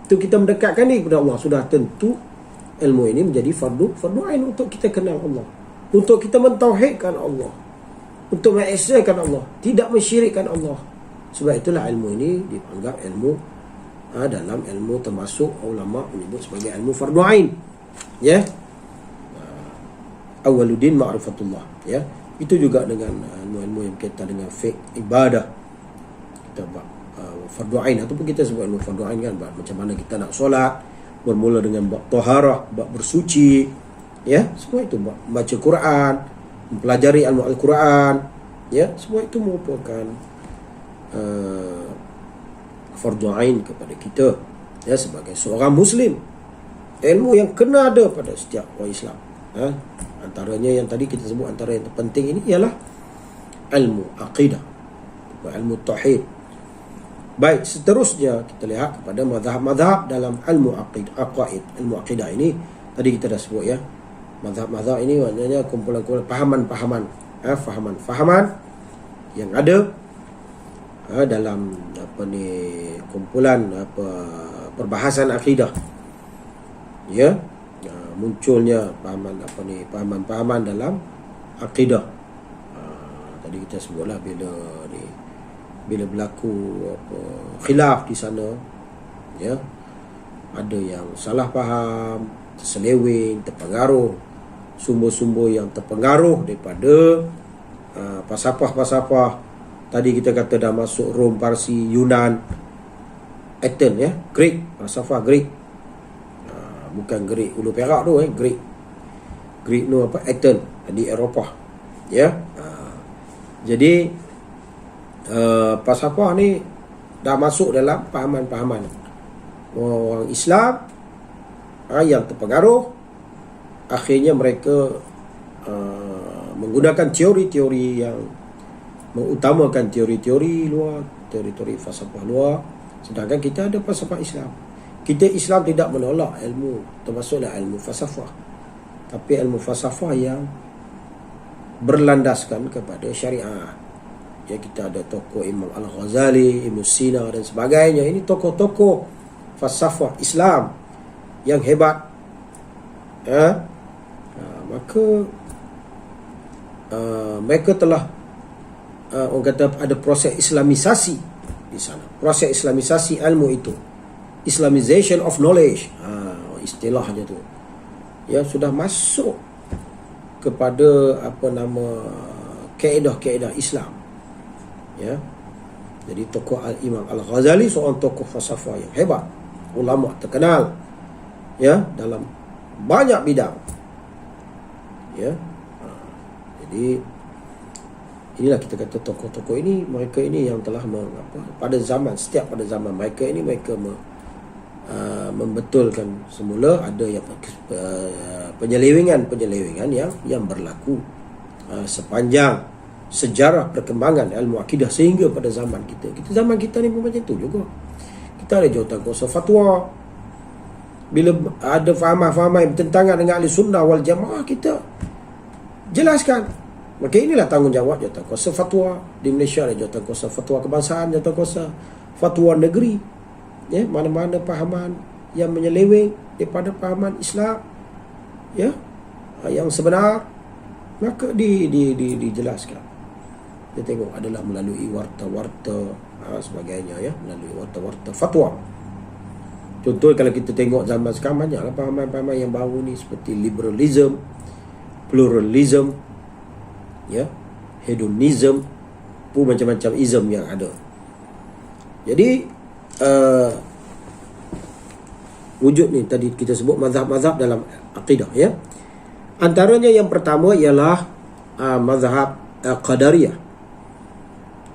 Untuk kita mendekatkan diri kepada Allah. Sudah tentu ilmu ini menjadi fardu ain untuk kita kenal Allah. Untuk kita mentauhidkan Allah. Untuk mengesakan Allah. Tidak mensyirikkan Allah. Sebab itulah ilmu ini dianggap ilmu dalam ilmu, termasuk ulama menyebut sebagai ilmu fardu ain. Ya. Awaluddin ma'rifatullah, ya. Itu juga dengan ilmu-ilmu yang berkaitan dengan fiqh, ibadah. Kita fardu ain ataupun kita sebut ilmu fardu ain kan, macam mana kita nak solat, bermula dengan bab taharah, bab bersuci, ya. Semua itu baca Quran, mempelajari ilmu Al-Quran, ya. Semua itu merupakan fardu ain kepada kita, ya, sebagai seorang muslim. Ilmu yang kena ada pada setiap orang Islam. Antaranya yang tadi kita sebut, antara yang terpenting ini ialah ilmu aqidah, ilmu tauhid. Baik, seterusnya kita lihat kepada mazhab-mazhab dalam ilmu aqaid. Ilmu aqidah ini tadi kita dah sebut, ya. Mazhab-mazhab ini maknanya kumpulan-kumpulan fahaman-fahaman, fahaman-fahaman yang ada dalam kumpulan perbahasan akidah, ya. Munculnya pahaman-pahaman dalam akidah. Tadi kita sebutlah bila berlaku khilaf di sana, ya, ada yang salah faham, terseleweng, terpengaruh, sumber-sumber yang terpengaruh daripada falsafah. Tadi kita kata dah masuk Rom, Parsi, Yunan, Athens, ya, Greek, falsafah Greek. Bukan Greek Ulu Perak tu, Greek tu Athens di Eropah, ya. Jadi falsafah ni dah masuk dalam pahaman-pahaman orang Islam yang terpengaruh. Akhirnya mereka menggunakan teori-teori yang mengutamakan teori-teori luar, teori-teori falsafah luar, sedangkan kita ada falsafah Islam. Kita Islam tidak menolak ilmu, termasuklah ilmu falsafah, tapi ilmu falsafah yang berlandaskan kepada syariat. Ya, kita ada tokoh Imam Al-Ghazali, Ibn Sina dan sebagainya. Ini tokoh-tokoh falsafah Islam yang hebat. Maka mereka telah orang kata ada proses islamisasi di sana. Proses islamisasi ilmu itu, Islamization of knowledge, istilahnya tu, ya, sudah masuk kepada kaedah-kaedah Islam, ya. Jadi tokoh Imam Al-Ghazali seorang tokoh falsafah yang hebat, ulama terkenal, ya, dalam banyak bidang, ya. Jadi inilah kita kata tokoh-tokoh ini, mereka ini yang telah pada zaman mereka ini, mereka membetulkan semula ada yang penyelewengan yang berlaku sepanjang sejarah perkembangan ilmu akidah sehingga pada zaman kita. Zaman kita ni pun macam tu juga. Kita ada jawatan kuasa fatwa. Bila ada fahaman-fahaman yang bertentangan dengan ahli sunnah wal jamaah, kita jelaskan. Maka inilah tanggungjawab jawatan kuasa fatwa. Di Malaysia ada jawatan kuasa fatwa kebangsaan, jawatan kuasa fatwa negeri. Ya, mana-mana fahaman yang menyeleweng daripada fahaman Islam, ya, yang sebenar, maka dijelaskan. Kita tengok adalah melalui warta-warta sebagainya, ya, melalui warta-warta fatwa. Contoh kalau kita tengok zaman sekarang, banyaklah fahaman-fahaman yang baru ni seperti liberalism, pluralism, ya, hedonism, pun macam-macam ism yang ada. Jadi wujud ni tadi kita sebut mazhab-mazhab dalam akidah, ya. Antaranya yang pertama ialah mazhab Qadariyah.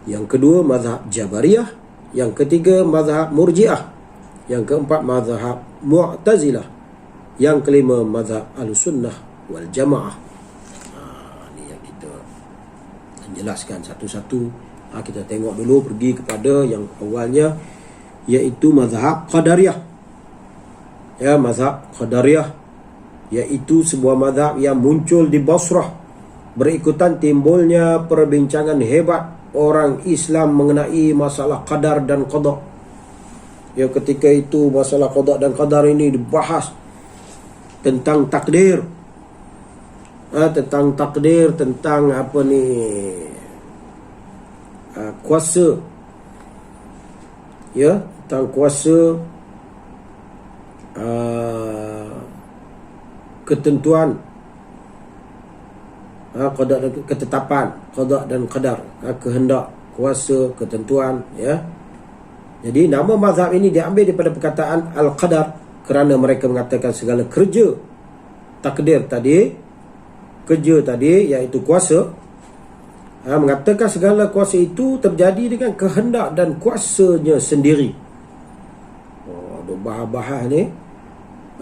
Yang kedua mazhab Jabariyah. Yang ketiga mazhab Murji'ah. Yang keempat mazhab Mu'tazilah. Yang kelima mazhab Ahlussunnah wal Jamaah. Ni yang kita jelaskan satu-satu. Kita tengok dulu, pergi kepada yang awalnya, iaitu mazhab Qadariyah. Ya, mazhab Qadariyah iaitu sebuah mazhab yang muncul di Basrah berikutan timbulnya perbincangan hebat orang Islam mengenai masalah qadar dan qada. Ya, ketika itu masalah qada dan qadar ini dibahas tentang takdir. Tentang takdir, tentang apa ni, kuasa. Ya, tentang kuasa, ketentuan, qada dan ketetapan, qada dan qadar, kehendak, kuasa, ketentuan, ya. Jadi nama mazhab ini diambil daripada perkataan al-qadar, kerana mereka mengatakan segala kerja takdir tadi, kerja tadi iaitu kuasa, mengatakan segala kuasa itu terjadi dengan kehendak dan kuasanya sendiri. Ada bahas-bahas ni.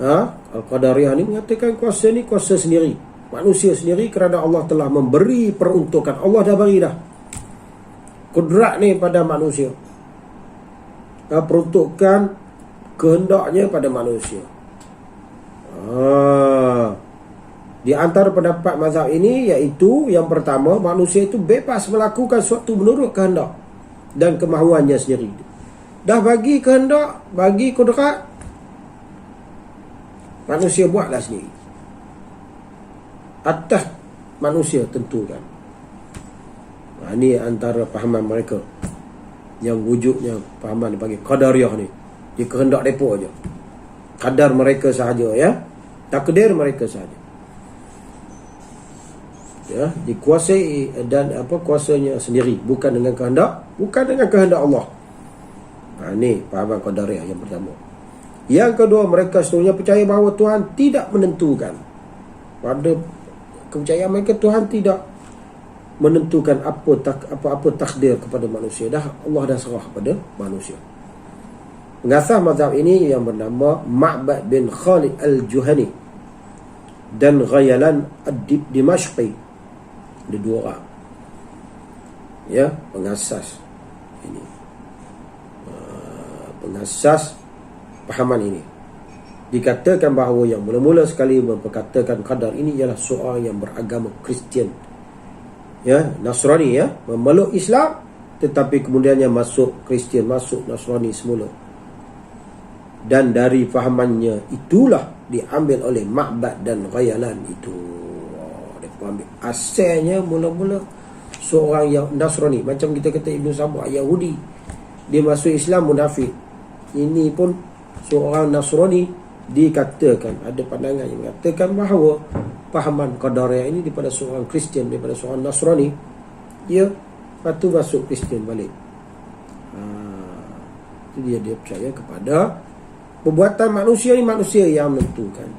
Al-Qadariyah ni mengatakan kuasa ni kuasa sendiri, manusia sendiri, kerana Allah telah memberi peruntukan. Allah dah bagi dah kudrat ni pada manusia, peruntukan kehendaknya pada manusia. Di antara pendapat mazhab ini iaitu yang pertama, manusia itu bebas melakukan sesuatu menurut kehendak dan kemahuannya sendiri. Dah bagi kehendak, bagi kudrat, manusia buatlah sendiri. Atas manusia tentukan. Ini antara fahaman mereka yang wujudnya fahaman dipanggil Qadariyah ni. Dia kehendak depa aja. Kadar mereka sahaja, ya. Takdir mereka sahaja. Ya, dikuasai dan kuasanya sendiri, bukan dengan kehendak, bukan dengan kehendak Allah. Ni fahaman Qadariyah yang pertama. Yang kedua, mereka seluruhnya percaya bahawa Tuhan tidak menentukan. Pada kepercayaan mereka, Tuhan tidak menentukan apa-apa takdir kepada manusia. Allah dah serah pada manusia. Pengasas mazhab ini yang bernama Ma'bad bin Khalid al-Juhani dan Ghayalan ad-Dimashqi. Ada dua orang, ya, pengasas ini, pengasas pahaman ini. Dikatakan bahawa yang mula-mula sekali memperkatakan qadar ini ialah seorang yang beragama Kristian, ya, Nasrani, ya, memeluk Islam tetapi kemudiannya masuk Kristian, masuk Nasrani semula. Dan dari fahamannya itulah diambil oleh Ma'bad dan Ghayalan itu. Dia ambil asalnya mula-mula seorang yang Nasrani, macam kita kata Ibn Sabah Yahudi, dia masuk Islam munafik. Ini pun seorang Nasrani, dikatakan ada pandangan yang mengatakan bahawa pahaman Qadariyah ini daripada seorang Kristian, daripada seorang Nasrani, ya, lepas tu masuk Kristian balik. Itu dia percaya kepada perbuatan manusia ni, manusia yang menentukan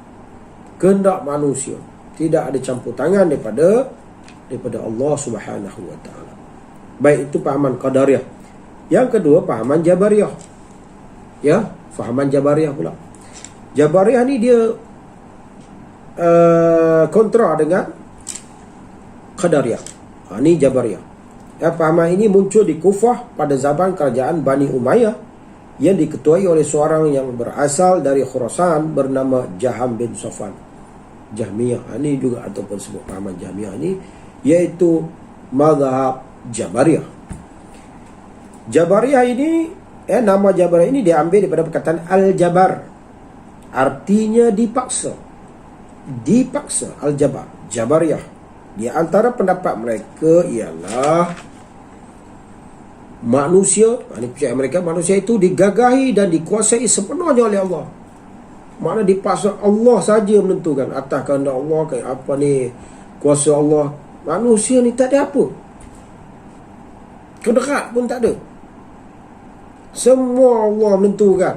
kehendak manusia, tidak ada campur tangan daripada Allah Subhanahu wa taala. Baik, itu pahaman Qadariyah. Yang kedua, pahaman Jabariyah. Ya, fahaman Jabariyah pula. Jabariyah ni dia kontra dengan Qadariyah. Ini Jabariyah. Fahaman ini muncul di Kufah pada zaman kerajaan Bani Umayyah yang diketuai oleh seorang yang berasal dari Khurasan bernama Jaham bin Safwan. Jahmiyah ini juga ataupun sebut pahaman Jahmiyah ini, iaitu mazhab Jabariyah. Jabariyah ini, nama Jabariyah ini diambil daripada perkataan Al-Jabar, artinya dipaksa. Dipaksa, Al-Jabar, Jabariyah. Di antara pendapat mereka ialah manusia, ini percayaan mereka, manusia itu digagahi dan dikuasai sepenuhnya oleh Allah. Makna dipaksa, Allah saja menentukan atas kehendak Allah, kayak apa ni, kuasa Allah. Manusia ni tak ada apa, kedekat pun tak ada. Semua Allah menentukan.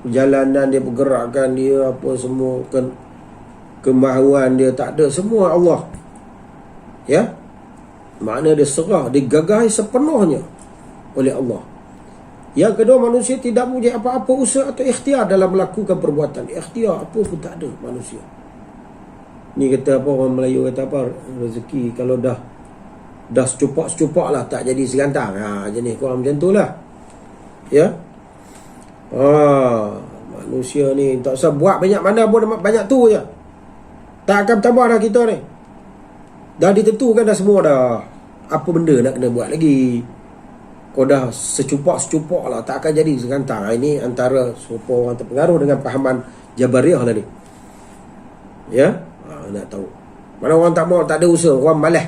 Perjalanan dia, pergerakan dia, apa semua, kemahuan dia, tak ada, semua Allah. Ya, makna dia serah, digagahi sepenuhnya oleh Allah. Yang kedua, manusia tidak mempunyai apa-apa usaha atau ikhtiar dalam melakukan perbuatan. Ikhtiar apa pun tak ada manusia. Ni kata apa, orang Melayu kata apa, rezeki kalau dah secupak-secupak lah, tak jadi segantang. Jenis kurang macam tu lah. Ya, manusia ni tak usah buat banyak mana pun, banyak tu je, tak akan bertambah dah kita ni. Dah ditentukan dah semua dah. Apa benda nak kena buat lagi? Kau dah secupak-secupak lah, tak akan jadi segantang. Ini antara serupa orang terpengaruh dengan pahaman Jabariyah lah ni. Ya, nak tahu. Mana orang tak mau, tak ada usaha, orang malas.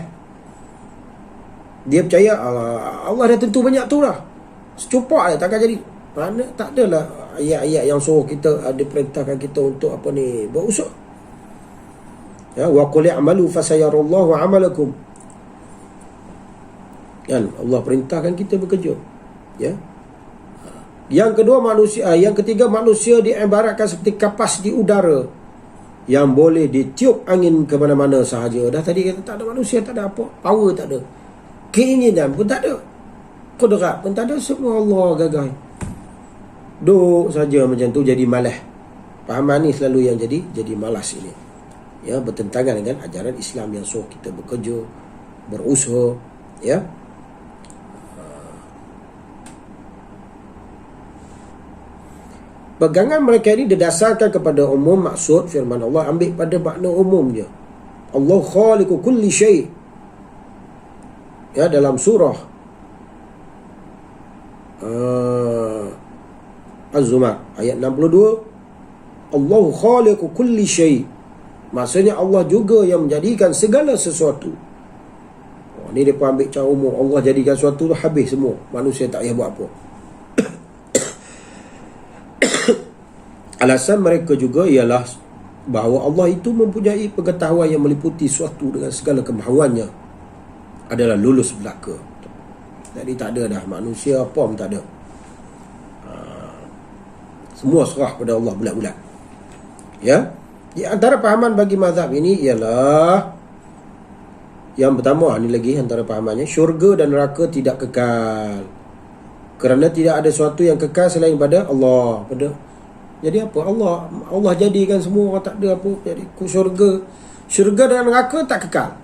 Dia percaya Allah dah tentu banyak tu lah, secupak je, tak akan jadi. Mana tak adalah ayat-ayat yang suruh kita, ada perintahkan kita untuk apa ni, berusaha. Ya, wa qul i'malu fasayarallahu 'amalakum. Kan Allah perintahkan kita bekerja. Ya. Yang kedua, yang ketiga, manusia diibaratkan seperti kapas di udara yang boleh ditiup angin ke mana-mana sahaja. Dah tadi kata tak ada manusia, tak ada apa, power tak ada, keinginan pun tak ada, kudrat pun tak ada, semua Allah gagahi. Duduk saja macam tu, jadi malas. Pahaman ni selalu yang jadi malas ini. Ya, bertentangan dengan ajaran Islam yang suruh kita bekerja, berusaha. Ya, pegangan mereka ini didasarkan kepada umum maksud firman Allah, ambil pada makna umum je. Allah khaliqu kulli syai'. Ya, dalam surah Az-Zumar ayat 62, Allah khaliqu kulli syai'. Maksudnya Allah juga yang menjadikan segala sesuatu. Ni dia pun ambil cara umum. Allah jadikan sesuatu tu, habis semua, manusia tak payah buat apa. Alasan mereka juga ialah bahawa Allah itu mempunyai pengetahuan yang meliputi sesuatu dengan segala kemahuannya, adalah lulus belaka. Jadi tak ada dah manusia apa pun tak ada. Semua serah pada Allah bulat-bulat. Ya. Di antara pahaman bagi mazhab ini ialah yang pertama, ni lagi antara pahamannya, syurga dan neraka tidak kekal, kerana tidak ada sesuatu yang kekal selain pada Allah. Jadi apa? Allah jadikan semua, tak ada apa. Jadi syurga dan neraka tak kekal,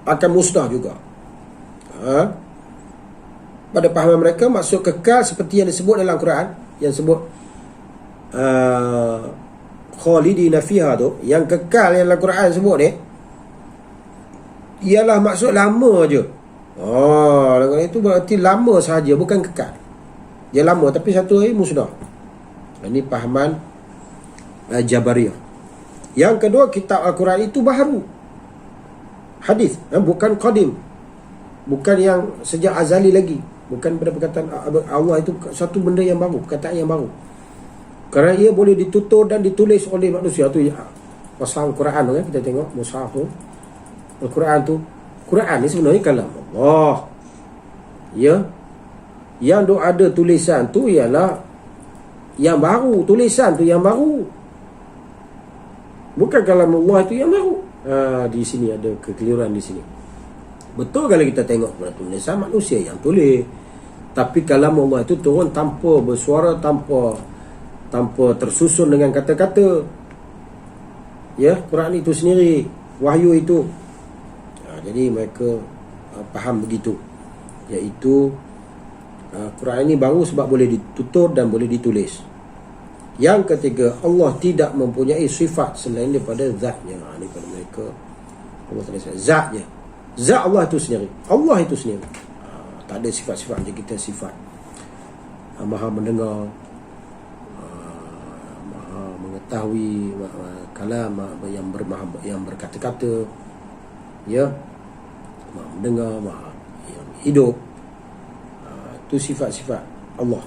akan musnah juga. Pada pahaman mereka, maksud kekal seperti yang disebut dalam Quran, yang sebut khalidina fiha tu, yang kekal yang dalam Quran sebut ni, ialah maksud lama je. Itu berarti lama sahaja, bukan kekal. Dia lama tapi satu hari musnah. Ini pahaman Jabariyah. Yang kedua, kitab Al-Quran itu baharu, hadis, bukan qadim, bukan yang sejak azali lagi, bukan pada perkataan Allah itu satu benda yang baru, perkataan yang baru. Kerana ia boleh ditutur dan ditulis oleh manusia. Tu mushaf Al-Quran tu kan, kita tengok mushaf tu, Al-Quran tu, Quran ni sebenarnya kalam Allah. Ya, yang ada tulisan tu ialah yang baru, tulisan tu yang baru, bukan kalam Allah itu yang baru. Di sini ada kekeliruan di sini. Betul kalau kita tengok pada tulisan manusia yang tulis, tapi kalam Allah itu turun tanpa bersuara, tanpa tersusun dengan kata-kata. Ya, Quran itu sendiri, wahyu itu. Jadi mereka faham begitu, iaitu Quran ini baru sebab boleh ditutur dan boleh ditulis. Yang ketiga, Allah tidak mempunyai sifat selain daripada zatnya. Daripada mereka, Allah tak ada zatnya. Zat Allah itu sendiri, Allah itu sendiri. Tak ada sifat-sifat macam kita sifat maha mendengar, maha mengetahui, kalam yang berkata-kata, ya, maha mendengar, maha yang hidup. Itu sifat-sifat Allah,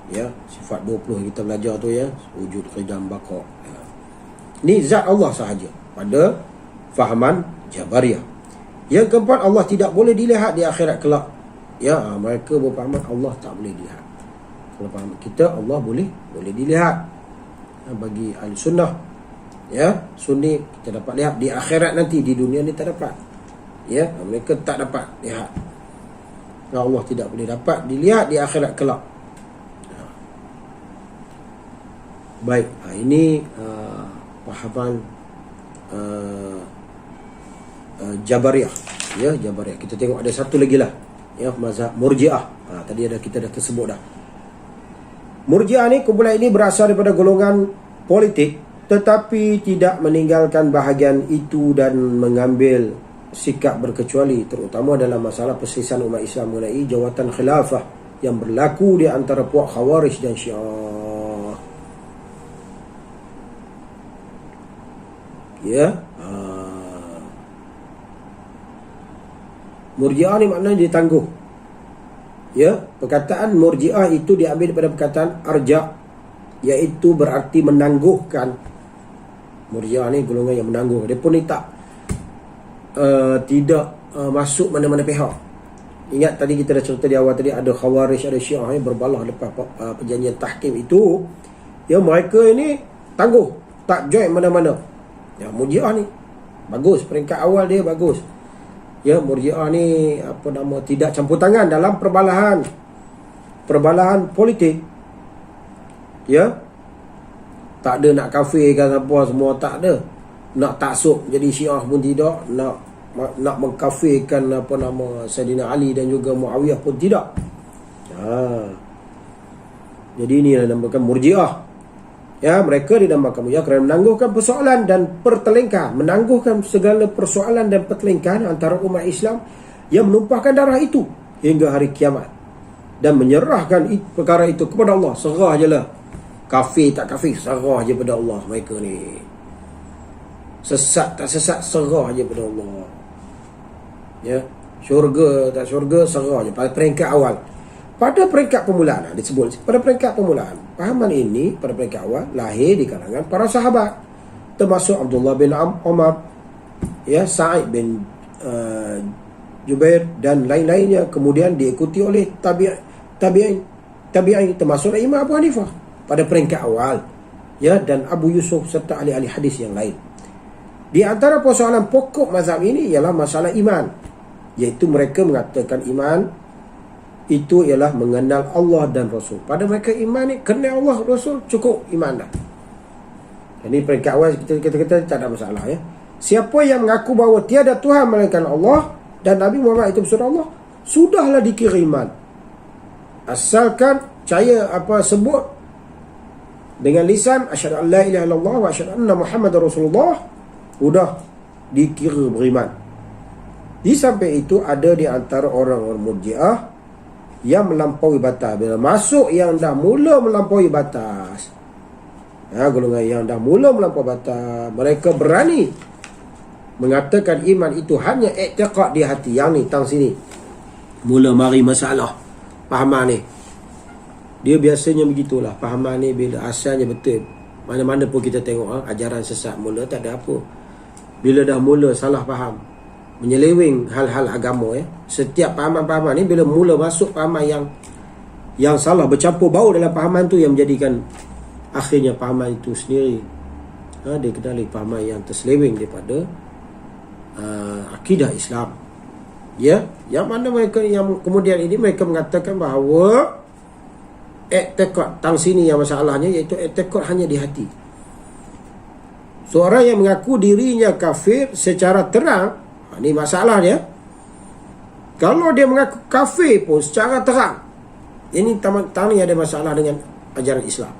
ya. Sifat 20 yang kita belajar tu, ya, wujud, qidam, baqa, ya. Ini zat Allah sahaja pada fahaman Jabariyah. Yang keempat, Allah tidak boleh dilihat di akhirat kelak. Ya, mereka berfahaman Allah tak boleh dilihat. Kalau faham kita, Allah boleh dilihat. Bagi ahli sunnah, ya, sunni, kita dapat lihat di akhirat nanti. Di dunia ni tak dapat. Ya, mereka tak dapat lihat. Allah tidak boleh dapat dilihat di akhirat kelak. Baik, ini fahaman Jabariyah, ya, Jabariyah. Kita tengok ada satu lagi lah, ya, mazhab Murji'ah. Tadi kita dah tersebut dah. Murji'ah ni, kumpulan ini berasal daripada golongan politik, tetapi tidak meninggalkan bahagian itu dan mengambil sikap berkecuali, terutama dalam masalah perselisihan umat Islam mengenai jawatan khilafah yang berlaku di antara puak Khawarij dan Syiah. Ya, Murji'ah ni maknanya ditangguh. Ya, perkataan Murji'ah itu diambil daripada perkataan arja', iaitu berarti menangguhkan. Murji'ah ni golongan yang menangguh. Dia pun ni tidak masuk mana-mana pihak. Ingat tadi kita dah cerita di awal tadi, ada Khawarij, ada Syiah yang berbalah lepas perjanjian tahkim itu. Ya, mereka ini tangguh, tak join mana-mana. Ya, Murji'ah ni bagus, peringkat awal dia bagus. Ya, Murji'ah ni tidak campur tangan dalam perbalahan politik. Ya, tak ada nak kafirkan apa semua, tak ada. Nak taksub jadi Syiah pun tidak, nak mengkafirkan Sayyidina Ali dan juga Muawiyah pun tidak. Jadi ini yang dinamakan Murji'ah. Ya, mereka dinamakan Murji'ah kerana menangguhkan persoalan dan pertelingkahan, menangguhkan segala persoalan dan pertelingkahan antara umat Islam yang menumpahkan darah itu hingga hari kiamat, dan menyerahkan perkara itu kepada Allah. Serah je lah, kafir tak kafir, serah je pada Allah. Mereka ni sesat tak sesat, serah je pada Allah. Ya, syurga tak syurga, serah je pada peringkat awal. Pada peringkat permulaan, disebut pada peringkat permulaan, pahaman ini pada peringkat awal lahir di kalangan para sahabat, termasuk Abdullah bin Umar, ya, Sa'id bin Jubair dan lain-lainnya. Kemudian diikuti oleh tabi'in, termasuk Imam Abu Hanifah pada peringkat awal, ya, dan Abu Yusuf serta ahli-ahli hadis yang lain. Di antara persoalan pokok mazhab ini ialah masalah iman, iaitu mereka mengatakan iman itu ialah mengenal Allah dan Rasul. Pada mereka iman ni, kenal Allah Rasul, cukup iman dah. Ini peringkat awal, kita tak ada masalah, ya. Siapa yang mengaku bahawa tiada Tuhan melainkan Allah dan Nabi Muhammad itu pesuruh Allah, sudahlah dikira iman. Asalkan percaya sebut dengan lisan, asyhadu an la ilaha illallah wa asyhadu anna Muhammadar Rasulullah, sudah dikira beriman. Di samping itu, ada di antara orang-orang Murji'ah yang melampaui batas. Bila masuk yang dah mula melampaui batas, golongan yang dah mula melampaui batas, mereka berani mengatakan iman itu hanya i'tiqad di hati. Yang ni, tang sini mula mari masalah pahaman ni. Dia biasanya begitulah pahaman ni, bila asalnya betul, mana-mana pun kita tengok ajaran sesat mula tak ada apa. Bila dah mula salah faham, menyeleweng hal-hal agama, ya, setiap pahaman-pahaman ni bila mula masuk pahaman yang salah, bercampur bau dalam pahaman tu, yang menjadikan akhirnya pahaman itu sendiri dikenali pahaman yang terseleweng daripada akidah Islam. Ya, yang mana mereka yang kemudian ini mereka mengatakan bahawa i'tiqad, tang sini yang masalahnya, iaitu i'tiqad hanya di hati. Seorang yang mengaku dirinya kafir secara terang, Ini masalah dia. Kalau dia mengaku kafir pun secara terang, ini tani ada masalah dengan ajaran Islam.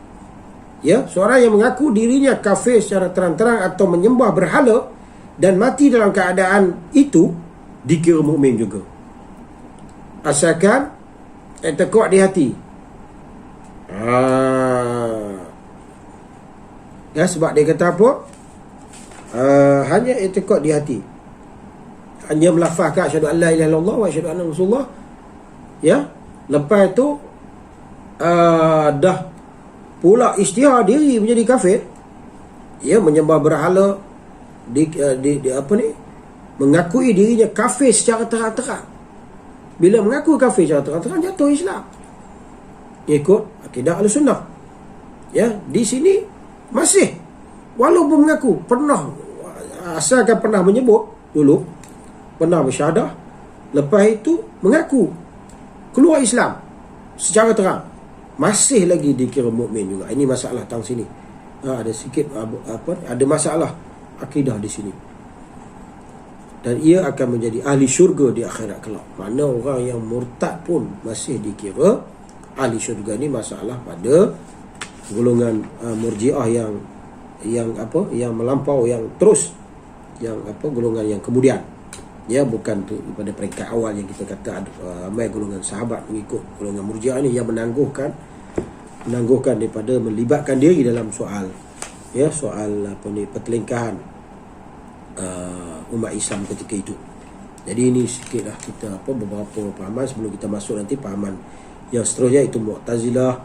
Ya, seorang yang mengaku dirinya kafir secara terang-terang atau menyembah berhala dan mati dalam keadaan itu dikira mukmin juga, asalkan i'tiqad di hati. Ya, sebab dia kata apa? Hanya i'tiqad di hati, hanya melafazkan asyhadu an la ilaha illallah wa asyhadu anna rasulullah. Ya, lepas itu dah pula isytihar diri menjadi kafir. Ya, menyembah berhala, di apa ni, mengakui dirinya kafir secara terang-terang. Bila mengaku kafir secara terang-terang, jatuh Islam, ikut akidah Ahlussunnah. Ya, di sini masih walaupun mengaku pernah, asalkan pernah menyebut dulu, pernah bersyahadah, lepas itu mengaku keluar Islam secara terang, masih lagi dikira mukmin juga. Ini masalah tang sini. Ada sikit ada masalah akidah di sini. Dan ia akan menjadi ahli syurga di akhirat kelak. Mana orang yang murtad pun masih dikira ahli syurga. Ini masalah pada golongan Murji'ah yang melampau, yang terus, yang golongan yang kemudian. Ya, bukan tu pada peringkat awal yang kita kata ramai golongan sahabat mengikut golongan Murji'ah ni yang menangguhkan daripada melibatkan diri dalam soal pertelingkahan umat Islam ketika itu. Jadi ini sikitlah kita beberapa pahaman sebelum kita masuk nanti pahaman yang seterusnya, itu Mu'tazilah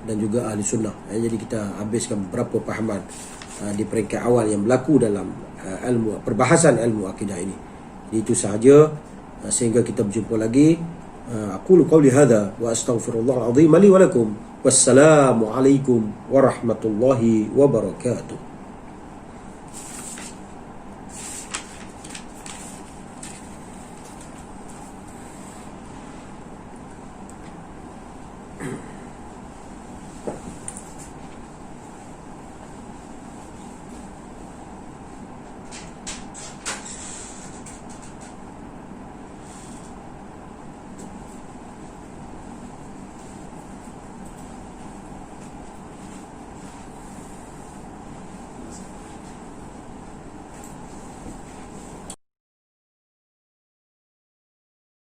dan juga Ahli Sunnah. Jadi kita habiskan beberapa pahaman di peringkat awal yang berlaku dalam perbahasan ilmu akidah ini. Jadi itu sahaja, sehingga kita berjumpa lagi. Aqulu qawli hadha wa astaghfirullahal azim li wa lakum. Wassalamu alaikum warahmatullahi wabarakatuh.